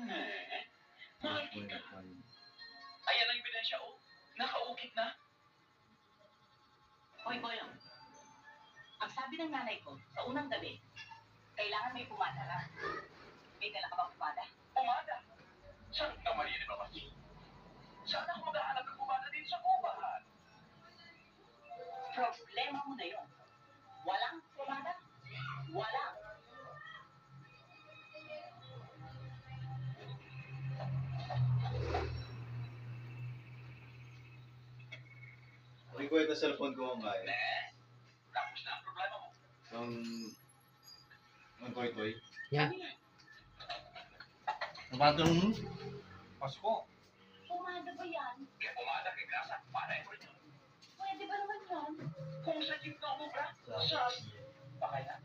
Eh, makikita. Ayan ang ebidensya, oh. Nakaukit na. Hoy, Boyong. Ang sabi ng nanay ko, sa unang gabi, kailangan may pumada ka. May dala ka bang pumada? Pumada. Saan naman yan, Mama? Saan ako maghahanap ng pumada dito sa kubahan? Problema mo na yun. Walang pumada. Walang. Hindi ko ito cellphone ko ang kaya. Tapos na ang problema mo. Ang toy-toy. Yan. Nabatong Pasko. Pumada ba yan? Kaya pumada kay Grasa, para ito rin. Pwede ba naman yan? Kung sa jeep na umubra, sa... Baka yan.